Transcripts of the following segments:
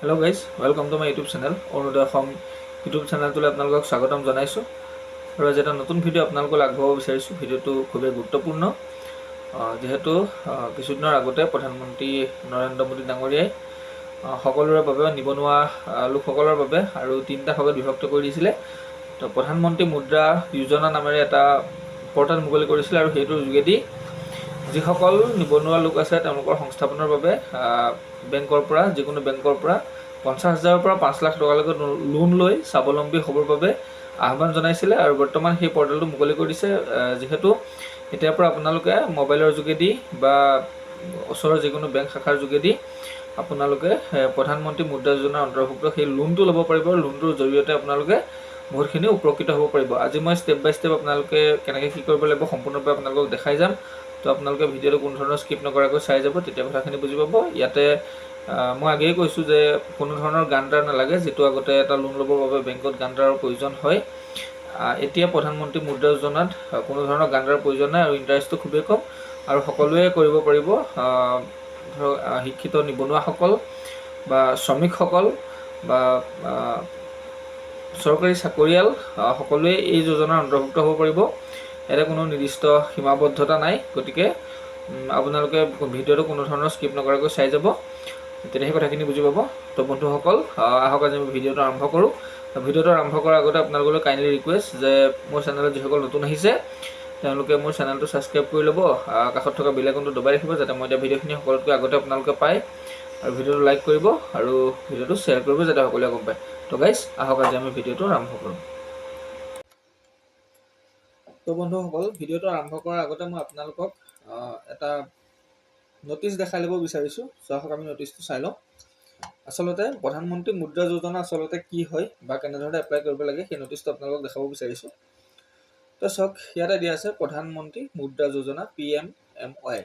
Hello' guys, welcome to my YouTube channel Arunodoy Asom YouTube চেনেলটোলৈ আপোনালোকক স্বাগতম জনাইছোঁ। আৰু আজি এটা নতুন ভিডিঅ' আপোনালোকক আগবঢ়াব বিচাৰিছোঁ। ভিডিঅ'টো খুবেই গুৰুত্বপূৰ্ণ, যিহেতু কিছুদিনৰ আগতে প্ৰধানমন্ত্ৰী নৰেন্দ্ৰ মোদী ডাঙৰীয়াই সকলোৰে বাবে, নিবনুৱা লোকসকলৰ বাবে আৰু 3টা ভাগত বিভক্ত কৰি দিছিলে। তো প্ৰধানমন্ত্ৰী মুদ্ৰা যোজনা নামেৰে এটা পৰ্টেল মুকলি কৰিছিলে, আৰু সেইটোৰ যোগেদি যিসকল নিবনুৱা লোক আছে তেওঁলোকৰ সংস্থাপনৰ বাবে বেংকৰ পৰা, যিকোনো বেংকৰ পৰা 50,000-ৰ পৰা 5 লাখ টকালৈকে লোন লৈ স্বাৱলম্বী হ'বৰ বাবে আহ্বান জনাইছিলে। আৰু বৰ্তমান সেই পৰ্টেলটো মুকলি কৰি দিছে, যিহেতু এতিয়াৰ পৰা আপোনালোকে মোবাইলৰ যোগেদি বা ওচৰৰ যিকোনো বেংক শাখাৰ যোগেদি আপোনালোকে প্ৰধানমন্ত্ৰী মুদ্ৰা যোজনাৰ অন্তৰ্ভুক্ত সেই লোনটো ল'ব পাৰিব। লোনটোৰ জৰিয়তে আপোনালোকে বহুতখিনি উপকৃত হ'ব পাৰিব। আজি মই ষ্টেপ বাই ষ্টেপ আপোনালোকে কেনেকৈ কি কৰিব লাগিব সম্পূৰ্ণৰূপে আপোনালোকক দেখাই যাম। তো আপোনালোকে ভিডিঅ'টো কোনো ধৰণৰ স্কিপ নকৰাকৈ চাই যাব, তেতিয়া কথাখিনি বুজি পাব। ইয়াতে মই আগেয়ে কৈছোঁ যে কোনো ধৰণৰ গাৰাণ্টাৰ নালাগে, যিটো আগতে এটা লোন ল'বৰ বাবে বেংকত গাৰাণ্টাৰৰ প্ৰয়োজন হয়। এতিয়া প্ৰধানমন্ত্ৰী মুদ্ৰা যোজনাত কোনো ধৰণৰ গাৰাণ্টাৰৰ প্ৰয়োজন নাই, আৰু ইণ্টাৰেষ্টটো খুবেই কম, আৰু সকলোৱে কৰিব পাৰিব। ধৰক শিক্ষিত নিবনুৱাসকল বা শ্ৰমিকসকল বা চৰকাৰী চাকৰিয়াল সকলোৱে এই যোজনাৰ অন্তৰ্ভুক্ত হ'ব পাৰিব। ইয়াতে কোনো নিৰ্দিষ্ট সীমাবদ্ধতা নাই, গতিকে আপোনালোকে ভিডিঅ'টো কোনো ধৰণৰ স্কিপ নকৰাকৈ চাই যাব, তেতিয়াহে কথাখিনি বুজি পাব। তো বন্ধুসকল, আহক আজি আমি ভিডিঅ'টো আৰম্ভ কৰোঁ। ভিডিঅ'টো আৰম্ভ কৰাৰ আগতে আপোনালোকলৈ কাইণ্ডলি ৰিকুৱেষ্ট যে মোৰ চেনেলত যিসকল নতুন আহিছে তেওঁলোকে মোৰ চেনেলটো ছাবস্ক্ৰাইব কৰি ল'ব, কাষত থকা বেল আইকনটো দবাই ৰাখিব, যাতে মই দিয়া ভিডিঅ'খিনি সকলোতকৈ আগতে আপোনালোকে পায়। আৰু ভিডিঅ'টো লাইক কৰিব আৰু ভিডিঅ'টো শ্বেয়াৰ কৰিব, যাতে সকলোৱে গম পায়। তো গাইজ, আহক আজি আমি ভিডিঅ'টো আৰম্ভ কৰোঁ। তো বন্ধুসকল, ভিডিঅ'টো আৰম্ভ কৰাৰ আগতে মই আপোনালোকক এটা নটিচ দেখাই ল'ব বিচাৰিছোঁ। আহক আমি নটিচটো চাই লওঁ। আচলতে প্ৰধানমন্ত্ৰী মুদ্ৰা যোজনা আচলতে কি হয় বা কেনেধৰণে এপ্লাই কৰিব লাগে, সেই নটিচটো আপোনালোকক দেখাব বিচাৰিছোঁ। তো চাওক, ইয়াতে দিয়া আছে প্ৰধানমন্ত্ৰী মুদ্ৰা যোজনা PMMY।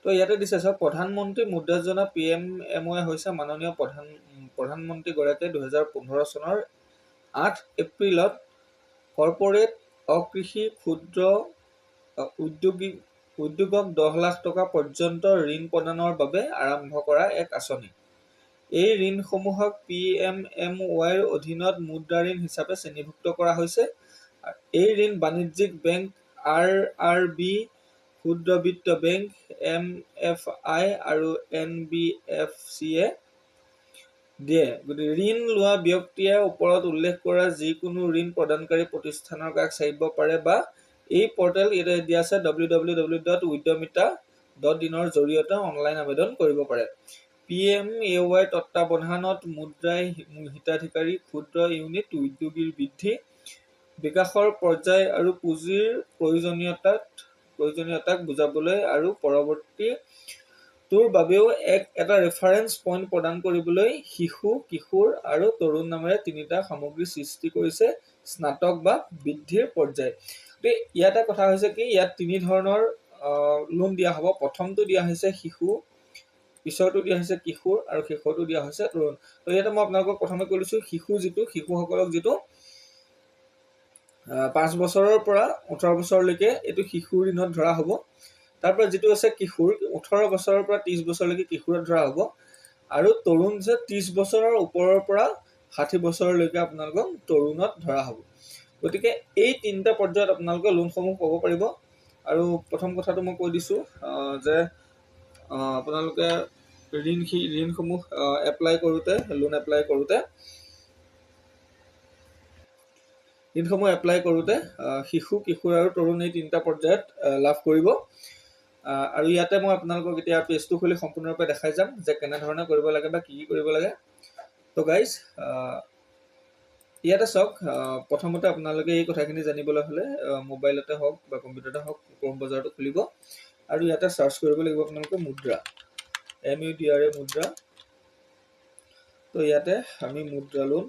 তো ইয়াতে দিছে চাওক, প্ৰধানমন্ত্ৰী মুদ্ৰা যোজনা PMMY হৈছে মাননীয় প্ৰধানমন্ত্ৰীগৰাকীয়ে 2015 চনৰ 8 এপ্ৰিলত কৰ্পৰেট অকৃষি ক্ষুদ্ৰ উদ্যোগক 10 লাখ টকা পৰ্যন্ত ঋণ প্ৰদানৰ বাবে আৰম্ভ কৰা এক আঁচনি। এই ঋণসমূহক PMMYৰ অধীনত মুদ্ৰা ঋণ হিচাপে শ্ৰেণীভুক্ত কৰা হৈছে। এই ঋণ বাণিজ্যিক বেংক, RRB, ক্ষুদ্ৰ বিত্ত বেংক, MFI আৰু NBFCয়ে দিয়ে। গতিকে ঋণ লোৱা ব্যক্তিয়ে ওপৰত উল্লেখ কৰা যিকোনো ঋণ প্ৰদানকাৰী প্ৰতিষ্ঠানৰ কাষ চাপিব পাৰে, বা এই পৰ্টেল ইয়াতে দিয়া আছে www.udyamita.in ৰ জৰিয়তে অনলাইন আবেদন কৰিব পাৰে। PMAY তত্বাৱধানত মুদ্ৰাই হিতাধিকাৰী ক্ষুদ্ৰ ইউনিট উদ্যোগীৰ বৃদ্ধি, বিকাশৰ পৰ্যায় আৰু পুঁজিৰ প্ৰয়োজনীয়তাক বুজাবলৈ আৰু পৰৱৰ্তীটোৰ বাবেও এটা ৰেফাৰেন্স পইণ্ট প্ৰদান কৰিবলৈ শিশু, কিশোৰ আৰু তৰুণ নামেৰে 3টা সামগ্ৰী সৃষ্টি কৰিছে স্নাতক বা বৃদ্ধিৰ পৰ্যায়। ইয়াতে কথা হৈছে কি, ইয়াত 3 ধৰণৰ লোন দিয়া হ'ব। প্ৰথমটো দিয়া হৈছে শিশু, পিছৰটো দিয়া হৈছে কিশোৰ, আৰু শেষৰটো দিয়া হৈছে তৰুণ। তো ইয়াতে মই আপোনালোকক প্ৰথমে কৈ লৈছোঁ, শিশুসকলক যিটো 5 বছৰৰ পৰা 18 বছৰলৈকে এইটো শিশু ঋণত ধৰা হ'ব। তাৰপৰা যিটো আছে কিশোৰ, 18 বছৰৰ পৰা 30 বছৰলৈকে কিশোৰত ধৰা হ'ব। আৰু তৰুণ যে 30 বছৰৰ ওপৰৰ পৰা 60 বছৰলৈকে আপোনালোকক তৰুণত ধৰা হ'ব। গতিকে এই 3টা পৰ্যায়ত আপোনালোকে লোনসমূহ পাব পাৰিব। আৰু প্ৰথম কথাটো মই কৈ দিছোঁ যে আপোনালোকে ঋণসমূহ এপ্লাই কৰোঁতে, লোন এপ্লাই কৰোঁতে শিশু, কিশোৰ আৰু তৰুণ এই 3টা পৰ্যায়ত লাভ কৰিব। আৰু ইয়াতে মই আপোনালোকক এতিয়া পেজটো খুলি সম্পূৰ্ণৰূপে দেখাই যাম যে কেনেধৰণে কৰিব লাগে বা কি কৰিব লাগে। তো গাইজ, ইয়াতে চাওক, প্ৰথমতে আপোনালোকে এই কথাখিনি জানিবলৈ হ'লে মোবাইলতে হওক বা কম্পিউটাৰতে হওক ক্ৰম ব্ৰাউজাৰটো খুলিব, আৰু ইয়াতে চাৰ্চ কৰিব লাগিব আপোনালোকে মুদ্ৰা, MUDRA মুদ্ৰা। তো ইয়াতে আমি মুদ্ৰা লোন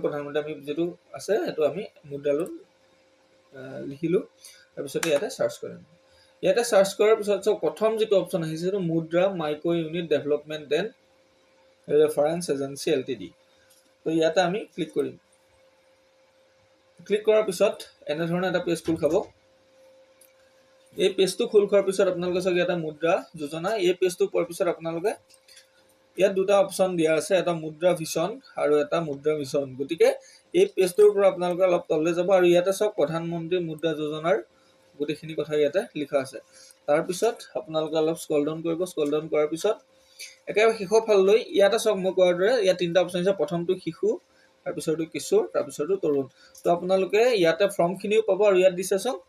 প্ৰধানমন্ত্ৰী আমি যিটো আছে সেইটো আমি মুদ্ৰা লোন লিখিলোঁ। তাৰপিছতে ইয়াতে চাৰ্চ কৰিম। ইয়াতে চাৰ্চ কৰাৰ পিছত চাওক, প্ৰথম যিটো অপশ্যন আহিছে সেইটো মুদ্ৰা micro' unit development and reference agency LTD। তো ইয়াতে আমি ক্লিক কৰিম। ক্লিক কৰাৰ পিছত এনেধৰণে এটা পেজ খোল খাব। এই পেজটো খোল খোৱাৰ পিছত আপোনালোকে চাওক ইয়াতে মুদ্ৰা যোজনা, এই পেজটো পোৱাৰ পিছত আপোনালোকে ইয়াত দুটা অপশ্যন দিয়া আছে, এটা মুদ্ৰা ভিছন আৰু এটা মুদ্ৰা মিছন। গতিকে এই পেজটোৰ পৰা আপোনালোকে অলপ তললৈ যাব আৰু ইয়াতে চাওক প্ৰধানমন্ত্ৰী মুদ্ৰা যোজনাৰ গোটেইখিনি কথা ইয়াতে লিখা আছে। তাৰপিছত আপোনালোকে অলপ স্ক্ৰল ডাউন কৰিব, স্ক্ৰল ডাউন কৰাৰ পিছত একেবাৰে শেষৰ ফাললৈ ইয়াতে চাওক মই কোৱাৰ দৰে ইয়াত তিনিটা অপশ্যন আছে, প্ৰথমটো শিশু, তাৰপিছতো কিশোৰ, তাৰপিছতো তৰুণ। তো আপোনালোকে ইয়াতে ফৰ্মখিনিও পাব আৰু ইয়াত দিছে চাওক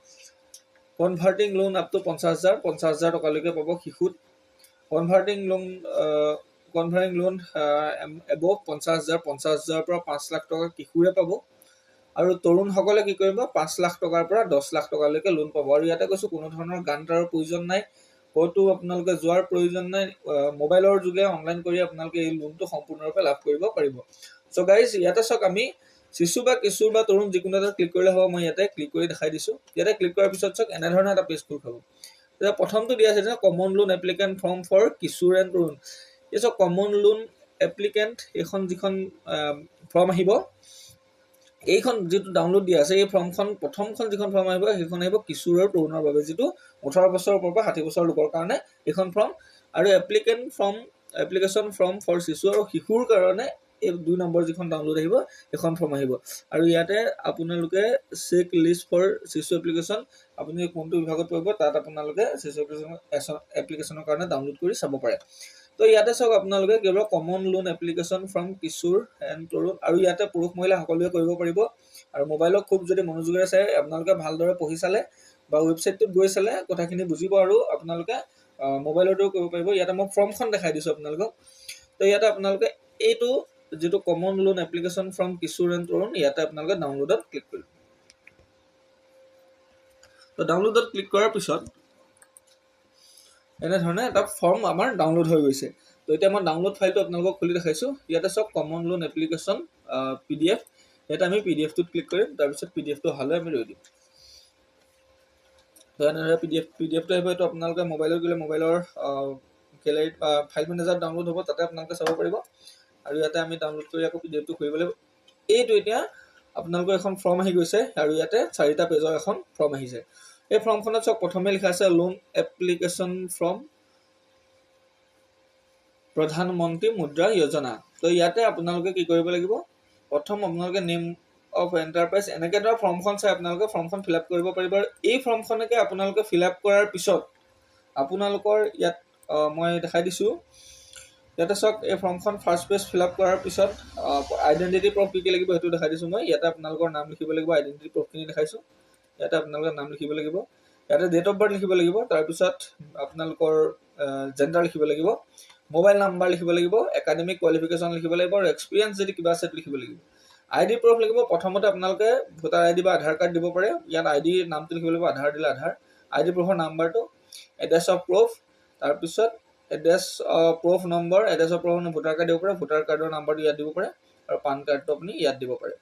কনভাৰ্টিং লোন আপ টু 50,000 টকালৈকে পাব শিশুত, কনভাৰ্টিং লোন এবভ 50,000 পৰা 5 লাখ টকা কিশোৰে পাব আৰু তৰুণসকলে কি কৰিব 5 লাখ টকাৰ পৰা 10 লাখ টকালৈকে লোন পাব। আৰু ইয়াতে কৈছোঁ কোনো ধৰণৰ গ্ৰাণ্টাৰৰ প্ৰয়োজন নাই, হয়তো আপোনালোকে যোৱাৰ প্ৰয়োজন নাই, মোবাইলৰ যোগে অনলাইন কৰি আপোনালোকে এই লোনটো সম্পূৰ্ণৰূপে লাভ কৰিব পাৰিব। চ' গাইজ ইয়াতে চাওক আমি শিশু বা কিশোৰ বা তৰুণ যিকোনো এটা ক্লিক কৰিলে হ'ব, মই ইয়াতে ক্লিক কৰি দেখাই দিছোঁ। ইয়াতে ক্লিক কৰাৰ পিছত চাওক এনেধৰণৰ এটা পেজ খোল খাব। এতিয়া প্ৰথমটো দিয়া আছে যে common loan applicant form for Kishore and Tarun. এই চাওক কমন লোন এপ্লিকেণ্ট এইখন যিখন ফৰ্ম আহিব, এইখন যিটো ডাউনলোড দিয়া আছে এই ফৰ্মখন প্ৰথমখন যিখন ফৰ্ম আহিব সেইখন আহিব কিশোৰ আৰু তৰুণৰ বাবে, যিটো 18 বছৰৰ পৰা 60 বছৰ লোকৰ কাৰণে এইখন ফৰ্ম। আৰু এপ্লিকেশ্যন ফৰ্ম ফৰ শিশু আৰু শিশুৰ কাৰণে এই 2 নম্বৰ যিখন ডাউনলোড আহিব এইখন ফৰ্ম আহিব। আৰু ইয়াতে আপোনালোকে চেক লিষ্ট ফৰ শিশু এপ্লিকেশ্যন, আপুনি কোনটো বিভাগত পৰিব তাত আপোনালোকে শিশু এপ্লিকেশ্যনৰ কাৰণে ডাউনলোড কৰি চাব পাৰে। তো ইয়াতে চাওক আপোনালোকে কেৱল common loan application form Kishore and Tarun, আৰু ইয়াতে পুৰুষ মহিলা সকলোৱে কৰিব পাৰিব। আৰু মোবাইলত খুব যদি মনোযোগেৰে চাই আপোনালোকে ভালদৰে পঢ়ি চালে বা ৱেবছাইটটোত গৈ চালে কথাখিনি বুজিব আৰু আপোনালোকে মোবাইলতো কৰিব পাৰিব। ইয়াতে মই ফৰ্মখন দেখাই দিছোঁ আপোনালোকক। তো ইয়াতে আপোনালোকে এইটো যিটো common loan application form Kishore and Tarun, ইয়াতে আপোনালোকে ডাউনলোডত ক্লিক কৰিব। তো ডাউনলোডত ক্লিক কৰাৰ পিছত এনেধৰণে এটা ফৰ্ম আমাৰ ডাউনলোড হৈ গৈছে। তো এতিয়া মই ডাউনলোড ফাইলটো আপোনালোকক খুলি দেখাইছোঁ। ইয়াতে চাওক কমন লোন এপ্লিকেশ্যন PDF, ইয়াতে আমি PDFটোত ক্লিক কৰিম, তাৰপিছত PDFটো অহালৈ আমি ৰৈ দিম। তো এনেদৰে PDFটো আহিব। এইটো আপোনালোকে মোবাইলত গ'লে মোবাইলৰ গেলেৰীত ফাইল মেনেজাৰ ডাউনলোড হ'ব, তাতে আপোনালোকে চাব পাৰিব। আৰু ইয়াতে আমি ডাউনলোড কৰি আকৌ PDFটো খুলিব লাগিব। এইটো এতিয়া আপোনালোকৰ এখন ফৰ্ম আহি গৈছে আৰু ইয়াতে 4টা পেজৰ এখন ফৰ্ম আহিছে। এই ফৰ্মখনত চাওক প্ৰথমে লিখা আছে লোন এপ্লিকেশ্যন ফ্ৰম প্ৰধানমন্ত্ৰী মুদ্ৰা যোজনা। তো ইয়াতে আপোনালোকে কি কৰিব লাগিব, প্ৰথম আপোনালোকে নেম অফ এণ্টাৰপ্ৰাইজ এনেকৈ ধৰা ফৰ্মখন চাই আপোনালোকে ফৰ্মখন ফিল আপ কৰিব পাৰিব। আৰু এই ফৰ্মখনকে আপোনালোকে ফিল আপ কৰাৰ পিছত আপোনালোকৰ ইয়াত মই দেখাই দিছোঁ, ইয়াতে চাওক এই ফৰ্মখন ফাৰ্ষ্ট পেজ ফিল আপ কৰাৰ পিছত আইডেণ্টিটি প্ৰুফ কি লাগিব সেইটো দেখাই দিছোঁ মই। ইয়াতে আপোনালোকৰ নাম লিখিব লাগিব, আইডেণ্টিটি প্ৰুফখিনি দেখাইছোঁ। ইয়াতে আপোনালোকে নাম লিখিব লাগিব, ইয়াতে ডেট অফ বাৰ্থ লিখিব লাগিব, তাৰপিছত আপোনালোকৰ জেণ্ডাৰ লিখিব লাগিব, মোবাইল নাম্বাৰ লিখিব লাগিব, একাডেমিক কোৱালিফিকেশ্যন লিখিব লাগিব, আৰু এক্সপিৰিয়েঞ্চ যদি কিবা আছে লিখিব লাগিব। ID প্ৰুফ লিখিব, প্ৰথমতে আপোনালোকে ভোটাৰ ID বা আধাৰ কাৰ্ড দিব পাৰে। ইয়াত ID নামটো লিখিব লাগিব, আধাৰ দিলে আধাৰ, ID প্ৰুফৰ নাম্বাৰটো, এড্ৰেছ অফ প্ৰুফ, তাৰপিছত address proof number, address of proof voter card দিব পাৰে, ভোটাৰ কাৰ্ডৰ নাম্বাৰটো ইয়াত দিব পাৰে, আৰু পান কাৰ্ডটো আপুনি ইয়াত দিব পাৰে।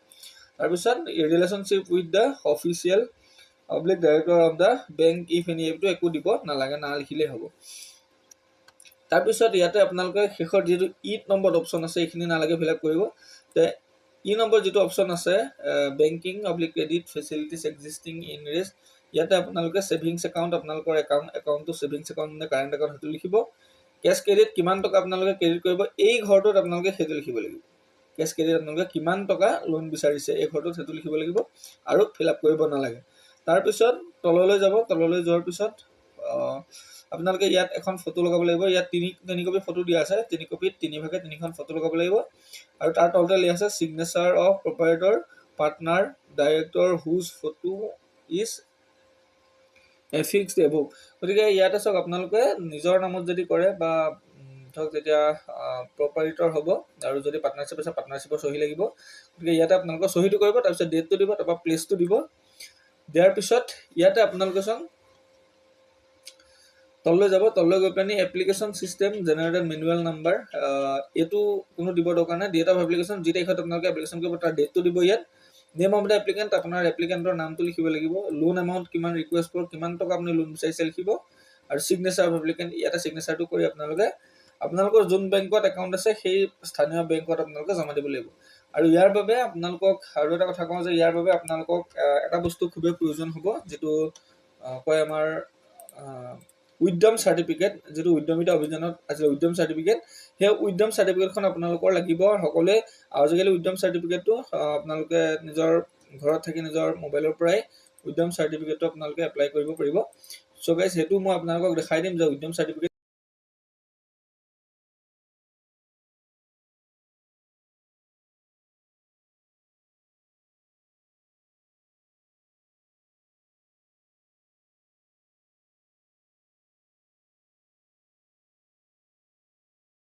তাৰপিছত relationship with the official director of the bank if any, এইটো একো দিব নালাগে, লিখিলেই হ'ব। তাৰপিছত ইয়াতে আপোনালোকে শেষত যিটো নম্বৰত অপশ্যন আছে এইখিনি নালাগে ফিল আপ কৰিব। নম্বৰ যিটো অপশ্যন আছে banking credit facilities existing in rest, ইয়াতে আপোনালোকে ছেভিংছ একাউণ্ট, আপোনালোকৰ একাউণ্টটো ছেভিংছ একাউণ্ট নে কাৰেণ্ট একাউণ্ট সেইটো লিখিব। কেছ ক্ৰেডিট কিমান টকা আপোনালোকে ক্ৰেডিট কৰিব এই ঘৰটোত আপোনালোকে সেইটো লিখিব লাগিব। কেছ ক্ৰেডিট আপোনালোকে কিমান টকা লোন বিচাৰিছে এই ঘৰটোত সেইটো লিখিব লাগিব আৰু ফিল আপ কৰিব নালাগে। তাৰপিছত তললৈ যাব, তললৈ যোৱাৰ পিছত আপোনালোকে ইয়াত এখন ফটো লগাব লাগিব। ইয়াত তিনি কপি ফটো দিয়া আছে, 3 কপিত 3 ভাগে 3খন ফটো লগাব লাগিব। আৰু তাৰ তলতে লিখা আছে চিগনেচাৰ অফ প্ৰপাৰেটৰ পাৰ্টনাৰ ডাইৰেক্টৰ হুজ ফটো ইজ এফিক্সড এবভ। গতিকে ইয়াতে চাওক আপোনালোকে নিজৰ নামত যদি কৰে বা ধৰক যেতিয়া প্ৰপাৰেটৰ হ'ব আৰু যদি পাৰ্টনাৰশ্বিপ আছে পাৰ্টনাৰশ্বিপৰ চহী লাগিব, গতিকে ইয়াতে আপোনালোকৰ চহীটো কৰিব, তাৰপিছত ডেটটো দিব, তাৰপৰা প্লেচটো দিব। দিয়াৰ পিছত ইয়াতে আপোনালোকে চাওক তললৈ যাব, তললৈ গৈ পেলাই application system generated manual number, এইটো কোনো দিব দৰকাৰ নাই। ডেট অফ এপ্লিকেশ্যন যি তাৰিখত আপোনালোকে এপ্লিকেশ্যন কৰিব তাৰ ডেটটো দিব। ইয়াত নেম অফ দ্য এপ্লিকেণ্ট, আপোনাৰ এপ্লিকেণ্টৰ নামটো লিখিব লাগিব, লোন এমাউণ্ট কিমান ৰিকুৱেষ্ট ফৰ, কিমান টকা আপুনি লোন বিচাৰিছে লিখিব, আৰু চিগনেচাৰ অফ এপ্লিকেণ্ট ইয়াতে চিগনেচাৰটো কৰি আপোনালোকৰ যোন বেংকত একাউণ্ট আছে সেই স্থানীয় বেংকত আপোনালোকে জমা দিব লাগিব। আৰু ইয়াৰ বাবে আপোনালোকক আৰু এটা কথা কওঁ যে ইয়াৰ বাবে আপোনালোকক এটা বস্তু খুবেই প্ৰয়োজন হ'ব, যিটো কয় আমাৰ উদ্যম চাৰ্টিফিকেট, যিটো উদ্যমিতা অভিযানত আছিলে উদ্যম চাৰ্টিফিকেট, সেই উদ্যম চাৰ্টিফিকেটখন আপোনালোকৰ লাগিব। সকলোৱে আজিকালি উদ্যম চাৰ্টিফিকেটটো আপোনালোকে নিজৰ ঘৰত থাকি নিজৰ মোবাইলৰ পৰাই উদ্যম চাৰ্টিফিকেটটো আপোনালোকে এপ্লাই কৰিব পাৰিব। চ' গাইজ সেইটো মই আপোনালোকক দেখাই দিম যে উদ্যম চাৰ্টিফিকেট